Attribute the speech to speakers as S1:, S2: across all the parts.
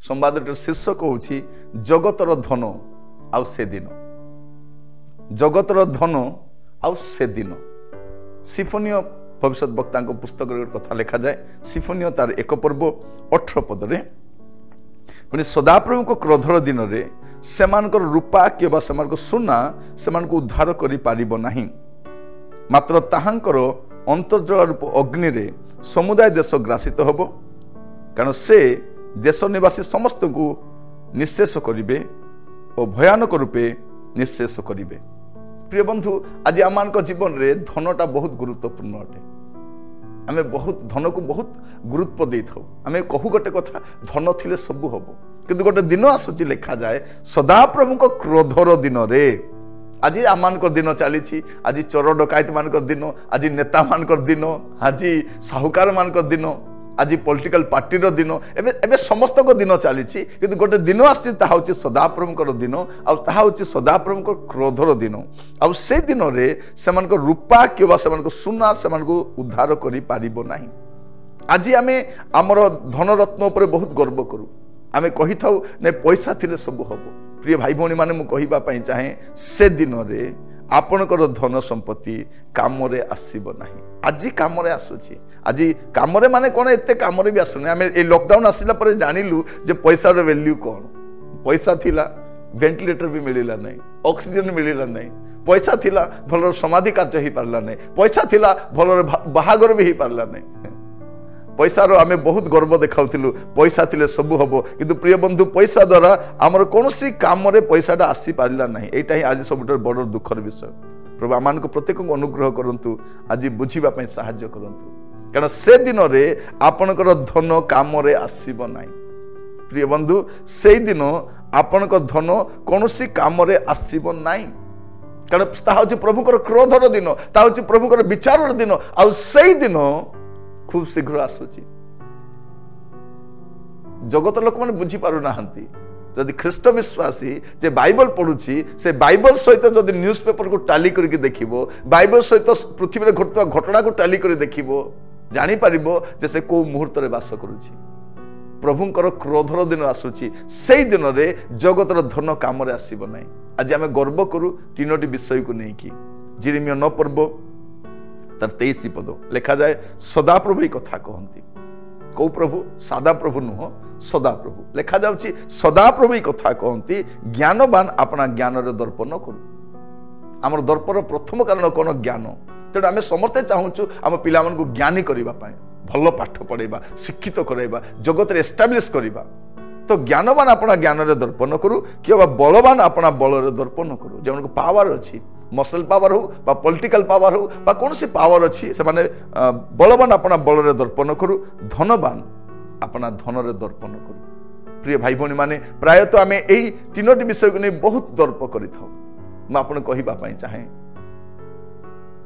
S1: ସମ୍ବାଦଟିର ଶୀର୍ଷକ ହେଉଛି ଜଗତର ଧନ ଆଉ ସେଦିନ। ଜଗତର ଧନ ଆଉ ସେଦିନ। ସିଫୋନିୟ ଭବିଷ୍ୟତ ବକ୍ତାଙ୍କ ପୁସ୍ତକରେ ଗୋଟେ କଥା ଲେଖାଯାଏ। ସିଫୋନିୟ ତାର 1 ପର୍ବ 18 ପଦରେ, ପୁଣି ସଦାପ୍ରଭୁଙ୍କ କ୍ରୋଧର ଦିନରେ ସେମାନଙ୍କର ରୂପା କିମ୍ବା ସେମାନଙ୍କ ସୁନା ସେମାନଙ୍କୁ ଉଦ୍ଧାର କରିପାରିବ ନାହିଁ, ମାତ୍ର ତାହାଙ୍କର ଅନ୍ତର୍ଜଳ ରୂପ ଅଗ୍ନିରେ ସମୁଦାୟ ଦେଶ ଗ୍ରାସିତ ହେବ, କାରଣ ସେ ଦେଶ ନିବାସୀ ସମସ୍ତଙ୍କୁ ନିଃଶେଷ କରିବେ ଓ ଭୟାନକ ରୂପେ ନିଃଶେଷ କରିବେ। ପ୍ରିୟ ବନ୍ଧୁ, ଆଜି ଆମମାନଙ୍କ ଜୀବନରେ ଧନଟା ବହୁତ ଗୁରୁତ୍ୱପୂର୍ଣ୍ଣ ଅଟେ। ଆମେ ଧନକୁ ବହୁତ ଗୁରୁତ୍ୱ ଦେଇଥାଉ। ଆମେ କହୁ ଗୋଟେ କଥା, ଧନ ଥିଲେ ସବୁ ହବ, କିନ୍ତୁ ଗୋଟେ ଦିନ ଆସୁଛି, ଲେଖାଯାଏ ସଦାପ୍ରଭୁଙ୍କ କ୍ରୋଧର ଦିନରେ। ଆଜି ଆମମାନଙ୍କର ଦିନ ଚାଲିଛି, ଆଜି ଚୋର ଡକାୟତ ମାନଙ୍କର ଦିନ, ଆଜି ନେତା ମାନଙ୍କର ଦିନ, ଆଜି ସାହୁକାର ମାନଙ୍କର ଦିନ, ଆଜି ପଲିଟିକାଲ ପାର୍ଟିର ଦିନ, ଏବେ ସମସ୍ତଙ୍କ ଦିନ ଚାଲିଛି, କିନ୍ତୁ ଗୋଟେ ଦିନ ଆସୁଛି, ତାହା ହେଉଛି ସଦାପ୍ରଭୁଙ୍କର ଦିନ, ଆଉ ତାହା ହେଉଛି ସଦାପ୍ରଭୁଙ୍କ କ୍ରୋଧର ଦିନ। ଆଉ ସେ ଦିନରେ ସେମାନଙ୍କ ରୂପା କିମ୍ବା ସେମାନଙ୍କ ସୁନା ସେମାନଙ୍କୁ ଉଦ୍ଧାର କରିପାରିବ ନାହିଁ। ଆଜି ଆମେ ଆମର ଧନରତ୍ନ ଉପରେ ବହୁତ ଗର୍ବ କରୁ। ଆମେ କହିଥାଉ ନା ପଇସା ଥିଲେ ସବୁ ହବ। ପ୍ରିୟ ଭାଇ ଭଉଣୀ ମାନେ, ମୁଁ କହିବା ପାଇଁ ଚାହେଁ, ସେ ଦିନରେ ଆପଣଙ୍କର ଧନ ସମ୍ପତ୍ତି କାମରେ ଆସିବ ନାହିଁ। ଆଜି କାମରେ ଆସୁଛି। ଆଜି କାମରେ ମାନେ କ'ଣ, ଏତେ କାମରେ ବି ଆସୁନି। ଆମେ ଏଇ ଲକଡାଉନ ଆସିଲା ପରେ ଜାଣିଲୁ ଯେ ପଇସାର ଭ୍ୟାଲ୍ୟୁ କ'ଣ। ପଇସା ଥିଲା, ଭେଣ୍ଟିଲେଟର ବି ମିଳିଲା ନାହିଁ, ଅକ୍ସିଜେନ ମିଳିଲା ନାହିଁ। ପଇସା ଥିଲା, ଭଲର ସମାଧି କାର୍ଯ୍ୟ ହେଇପାରିଲା ନାହିଁ। ପଇସା ଥିଲା, ଭଲରେ ବାହାଘର ବି ହେଇପାରିଲା ନାହିଁ। ପଇସାର ଆମେ ବହୁତ ଗର୍ବ ଦେଖାଉଥିଲୁ, ପଇସା ଥିଲେ ସବୁ ହବ, କିନ୍ତୁ ପ୍ରିୟ ବନ୍ଧୁ, ପଇସା ଦ୍ୱାରା ଆମର କୌଣସି କାମରେ ପଇସାଟା ଆସିପାରିଲା ନାହିଁ। ଏଇଟା ହିଁ ଆଜି ସବୁଠାରୁ ବଡ଼ ଦୁଃଖର ବିଷୟ। ପ୍ରଭୁ ଆମମାନଙ୍କୁ ପ୍ରତ୍ୟେକଙ୍କୁ ଅନୁଗ୍ରହ କରନ୍ତୁ, ଆଜି ବୁଝିବା ପାଇଁ ସାହାଯ୍ୟ କରନ୍ତୁ, କାରଣ ସେ ଦିନରେ ଆପଣଙ୍କର ଧନ କାମରେ ଆସିବ ନାହିଁ। ପ୍ରିୟ ବନ୍ଧୁ, ସେଇଦିନ ଆପଣଙ୍କ ଧନ କୌଣସି କାମରେ ଆସିବ ନାହିଁ, କାରଣ ତାହା ହେଉଛି ପ୍ରଭୁଙ୍କର କ୍ରୋଧର ଦିନ, ତାହା ହେଉଛି ପ୍ରଭୁଙ୍କର ବିଚାରର ଦିନ। ଆଉ ସେଇ ଦିନ খুব শীঘ্র আসুচি। জগতের লোকମାନେ বুঝিপারুনাহান্তি। যদি খ্রিস্ট বিশ্বাসী যে বাইবেল পড়ুছি, সে বাইবেল সহিত যদি নিউজ পেপরକୁ টালি করিকি দেখিব, বাইবেল সহিত পৃথিবীরে ঘটুয়া ঘটনাକୁ টালি করে দেখিব, জানিপারিব যে সে কোউ মুহূর্তরে বাস করুছি। প্রভুঙ্কর ক্রোধর দিন আসুচি, সেই দিନରେ জগতর ধন কামরে আসিব নাই। আজ আমি গর্ব করু তিনোটি বিষয়କୁ নেইকি। জিরিমিয় 9 পর্ব তার 23 পদ লেখা যায়, সদাপ্রভু এই কথা কহନ୍ତି। কেউ প্রভু? সাদা প্রভু নুহ, সদাপ্রভু। লেখা যাচ্ছে সদাপ্রভু এই কথা কহନ୍ତି, জ্ঞানবান আপনা জ্ঞানরে দর্পণ করু। আমার দর্পর প্রথম কারণ কোন জ্ঞান। তেণু আমি সমস্তে চাহুছু আম পিলামানকু জ্ঞানী করিবা পাই, ভাল পাঠ পড়াইবা, শিক্ষিত করাইবা, জগতরে এস্টাবলিশ করিবা। তো জ্ঞানবান আপনা জ্ঞানরে দর্পণ করু, কিংবা বলবান আপনা বলরে দর্পণ করু। যেমন পাওয়ার অছি, মসল পাওয়ার হোক বা পলিটিকাল পাওয়ার হোক বা কৌশি পাওয়ার অছি, সেমানে বলবান আপনা বলরে দর্পণ করু, ধনবান আপনা ধনরে দর্পণ করু। প্রিয় ভাই ভৌণী মানে, প্রায়ত আমি এই তিনোটি বিষয়কে নিয়ে বহুত দর্প করে থাও। মু আপনাকে কহিবা পাই চাহে,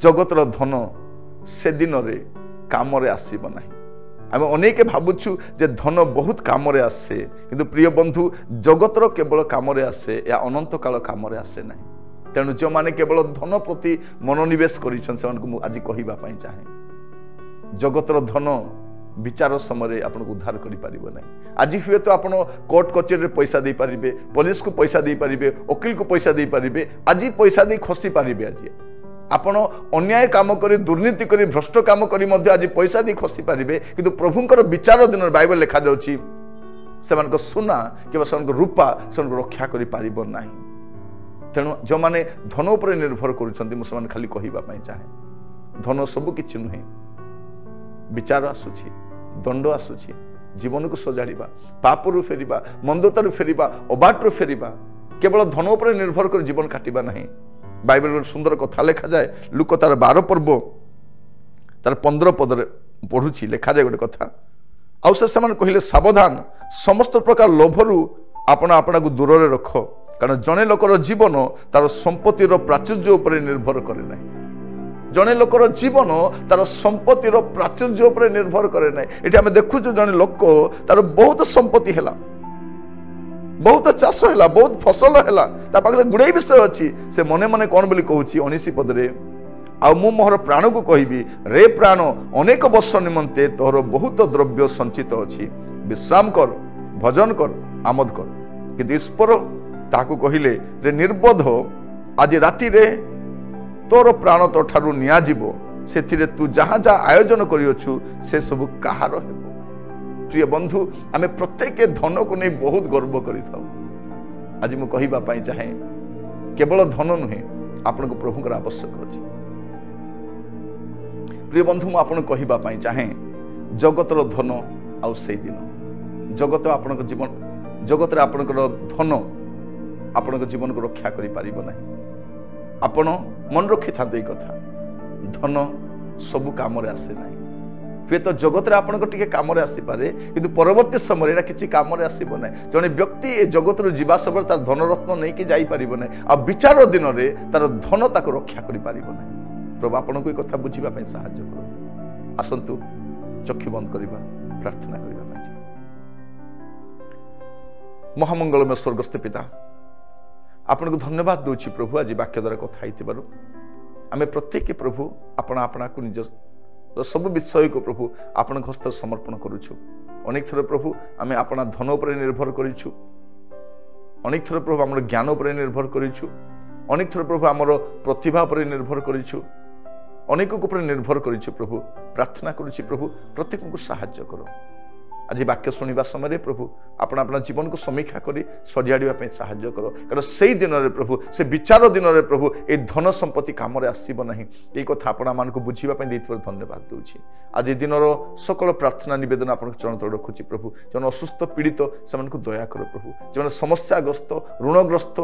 S1: জগতর ধন সেদিনরে কামরে আসিব না। আমি অনেকে ভাবুছু যে ধন বহুত কামরে আসে, কিন্তু প্রিয় বন্ধু, জগতর কেবল কামরে আসে, এ অনন্তকাল কামরে আসে না। তেণু যে কেবল ধন প্রতি মনোনিবেশ করেছেন, সে আজ কহিবা পাই চাহে, জগতর ধন বিচার সময় আপনার উদ্ধার করে পারিব না। আজি হুয়েতো আপনার কোর্ট কচেরি পয়সা দিয়ে পারিবে, পুলিশ কু পয়সা দিয়ে পারিবে, ওকিল কু পয়সা দিয়ে পারিবে, আজি পয়সা দিয়ে খসি পারিবে। আজি আপন অন্যায় কাম করে, দুর্নীতি করে, ভ্রষ্ট কাম করে মধ্যে আজি পয়সা দিয়ে খসি পারিবে, কিন্তু প্রভুঙ্কর বিচার দিন বাইবেল লেখা যাচ্ছে, সেমানক সোনা কিংবা সেমানক রূপা সেমানক রক্ষা করে পারিব নাই। তেণু যে ধন উপরে নির্ভর করছেন, মুসলমান খালি কহিবা পাই চাহে, ধন সবু কিছু নুহে। বিচার আসুছি, দণ্ড আসুছি, জীবনକୁ সজাড়িবা, পাপরু ফেরিবা, মন্দতারু ফেরিবা, অবাটরু ফেরিবা। কেবল ধন উপরে নির্ভর করে জীবন কাটিবা নাই। বাইবেল সুন্দর কথা লেখা যায়, লুক তার 12 পর্ব তার 15 পদরে পড়ুছি, লেখা যায় গোটে কথা, আউ সে সেমানে কহিলে, সাবধান, সমস্ত প্রকার লোভরু আপনা আপনাকু দূরে রখ, কারণ জনে লোকর জীবন তার সম্পত্তির প্রাচুর্য উপরে নির্ভর করে নাই। জনে লোকর জীবন তার সম্পত্তির প্রাচুর্য উপরে নির্ভর করে নাই। এটি আমি দেখুছু, জনে লোক তার বহুত সম্পত্তি হেলা, বহুত চাষ হেলা, বহুত ফসল হেলা, তা পাখে গুড়াই বিষয় অছি। সে মনে মনে কোন বলি কହୁছি 19 পদরে, আউ মু মোহর প্রাণকু কহিবি, রে প্রাণ, অনেক বর্ষ নিমন্তে তোর বহুত দ্রব্য সঞ্চিত অছি, বিশ্রাম কর, ভজন কর, ଆମୋଦ କର। କିନ୍ତୁ ଈଶ୍ୱର ତାହାକୁ କହିଲେ ଯେ ନିର୍ବୋଧ, ଆଜି ରାତିରେ ତୋର ପ୍ରାଣ ତୋ ଠାରୁ ନିଆଯିବ, ସେଥିରେ ତୁ ଯାହା ଯାହା ଆୟୋଜନ କରିଅଛୁ ସେ ସବୁ କାହାର ହେବ। ପ୍ରିୟ ବନ୍ଧୁ, ଆମେ ପ୍ରତ୍ୟେକ ଧନକୁ ନେଇ ବହୁତ ଗର୍ବ କରିଥାଉ। ଆଜି ମୁଁ କହିବା ପାଇଁ ଚାହେଁ, କେବଳ ଧନ ନୁହେଁ, ଆପଣଙ୍କୁ ପ୍ରଭୁଙ୍କର ଆବଶ୍ୟକ ଅଛି। ପ୍ରିୟ ବନ୍ଧୁ, ମୁଁ ଆପଣଙ୍କୁ କହିବା ପାଇଁ ଚାହେଁ, ଜଗତର ଧନ ଆଉ ସେଇ ଦିନ, ଜଗତ ଆପଣଙ୍କ ଜୀବନ, ଜଗତରେ ଆପଣଙ୍କର ଧନ ଆପଣଙ୍କ ଜୀବନକୁ ରକ୍ଷା କରିପାରିବ ନାହିଁ। ଆପଣ ମନେ ରଖିଥାନ୍ତୁ ଏଇ କଥା, ଧନ ସବୁ କାମରେ ଆସେ ନାହିଁ। ହୁଏତ ଜଗତରେ ଆପଣଙ୍କ ଟିକେ କାମରେ ଆସିପାରେ, କିନ୍ତୁ ପରବର୍ତ୍ତୀ ସମୟରେ ଏଇଟା କିଛି କାମରେ ଆସିବ ନାହିଁ। ଜଣେ ବ୍ୟକ୍ତି ଏ ଜଗତରୁ ଯିବା ସମୟରେ ତାର ଧନରତ୍ନ ନେଇକି ଯାଇପାରିବ ନାହିଁ, ଆଉ ବିଚାର ଦିନରେ ତାର ଧନ ତାକୁ ରକ୍ଷା କରିପାରିବ ନାହିଁ। ପ୍ରଭୁ ଆପଣଙ୍କୁ ଏ କଥା ବୁଝିବା ପାଇଁ ସାହାଯ୍ୟ କରନ୍ତୁ। ଆସନ୍ତୁ ଚକ୍ଷୁ ବନ୍ଦ କରିବା, ପ୍ରାର୍ଥନା କରିବା ପାଇଁ। ମହାମଙ୍ଗଳମୟ ସ୍ୱର୍ଗସ୍ଥ ପିତା, ଆପଣଙ୍କୁ ଧନ୍ୟବାଦ ଦେଉଛି ପ୍ରଭୁ, ଆଜି ବାକ୍ୟ ଦ୍ୱାରା କଥା ହେଇଥିବାରୁ। ଆମେ ପ୍ରତ୍ୟେକ ପ୍ରଭୁ ଆପଣ ଆପଣାକୁ ନିଜ ସବୁ ବିଷୟକୁ ପ୍ରଭୁ ଆପଣଙ୍କ ହସ୍ତରେ ସମର୍ପଣ କରୁଛୁ। ଅନେକ ଥର ପ୍ରଭୁ ଆମେ ଆପଣା ଧନ ଉପରେ ନିର୍ଭର କରିଛୁ, ଅନେକ ଥର ପ୍ରଭୁ ଆମର ଜ୍ଞାନ ଉପରେ ନିର୍ଭର କରିଛୁ, ଅନେକ ଥର ପ୍ରଭୁ ଆମର ପ୍ରତିଭା ଉପରେ ନିର୍ଭର କରିଛୁ, ଅନେକ ଉପରେ ନିର୍ଭର କରିଛୁ। ପ୍ରଭୁ ପ୍ରାର୍ଥନା କରୁଛି ପ୍ରଭୁ ପ୍ରତ୍ୟେକଙ୍କୁ ସାହାଯ୍ୟ କର। ଆଜି ବାକ୍ୟ ଶୁଣିବା ସମୟରେ ପ୍ରଭୁ ଆପଣ ଆପଣ ଜୀବନକୁ ସମୀକ୍ଷା କରି ସଜାଡ଼ିବା ପାଇଁ ସାହାଯ୍ୟ କର, କାରଣ ସେଇ ଦିନରେ ପ୍ରଭୁ, ସେ ବିଚାର ଦିନରେ ପ୍ରଭୁ ଏ ଧନ ସମ୍ପତ୍ତି କାମରେ ଆସିବ ନାହିଁ। ଏଇ କଥା ଆପଣମାନଙ୍କୁ ବୁଝିବା ପାଇଁ ଦେଇଥିବାରୁ ଧନ୍ୟବାଦ ଦେଉଛି। ଆଜି ଦିନର ସକଳ ପ୍ରାର୍ଥନା ନିବେଦନ ଆପଣଙ୍କ ଚରଣ ତଳେ ରଖୁଛି ପ୍ରଭୁ। ଯେଉଁମାନେ ଅସୁସ୍ଥ ପୀଡ଼ିତ ସେମାନଙ୍କୁ ଦୟା କର ପ୍ରଭୁ, ଯେଉଁମାନେ ସମସ୍ୟାଗ୍ରସ୍ତ ଋଣଗ୍ରସ୍ତ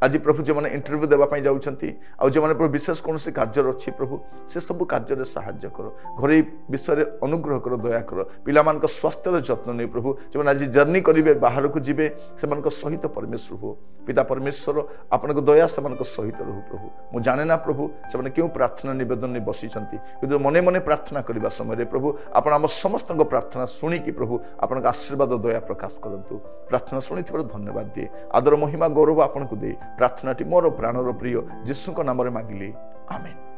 S1: ଆଜି ପ୍ରଭୁ ଯେଉଁମାନେ ଇଣ୍ଟରଭ୍ୟୁ ଦେବା ପାଇଁ ଯାଉଛନ୍ତି, ଆଉ ଯେଉଁମାନେ ପ୍ରଭୁ ବିଶେଷ କୌଣସି କାର୍ଯ୍ୟରେ ଅଛି ପ୍ରଭୁ, ସେ ସବୁ କାର୍ଯ୍ୟରେ ସାହାଯ୍ୟ କର। ଘରୋଇ ବିଷୟରେ ଅନୁଗ୍ରହ କର, ଦୟା କର। ପିଲାମାନଙ୍କ ସ୍ୱାସ୍ଥ୍ୟର ଯତ୍ନ ନେଇ ପ୍ରଭୁ, ଯେଉଁମାନେ ଆଜି ଜର୍ଣ୍ଣି କରିବେ, ବାହାରକୁ ଯିବେ, ସେମାନଙ୍କ ସହିତ ପରମେଶ୍ୱର ହୁଅ। ପିତା ପରମେଶ୍ୱର ଆପଣଙ୍କ ଦୟା ସେମାନଙ୍କ ସହିତ ରହୁ ପ୍ରଭୁ। ମୁଁ ଜାଣେ ନା ପ୍ରଭୁ ସେମାନେ କେଉଁ ପ୍ରାର୍ଥନା ନିବେଦନ ନେଇ ବସିଛନ୍ତି, କିନ୍ତୁ ମନେ ମନେ ପ୍ରାର୍ଥନା କରିବା ସମୟରେ ପ୍ରଭୁ ଆପଣ ଆମ ସମସ୍ତଙ୍କ ପ୍ରାର୍ଥନା ଶୁଣିକି ପ୍ରଭୁ ଆପଣଙ୍କ ଆଶୀର୍ବାଦ ଦୟା ପ୍ରକାଶ କରନ୍ତୁ। ପ୍ରାର୍ଥନା ଶୁଣିଥିବାରୁ ଧନ୍ୟବାଦ ଦିଏ। ଆଦର ମହିମା ଗୌରବ ଆପଣଙ୍କୁ ଦେଇ ପ୍ରାର୍ଥନାଟି ମୋର ପ୍ରାଣର ପ୍ରିୟ ଯୀଶୁଙ୍କ ନାମରେ ମାଗିଲି, ଆମେନ୍।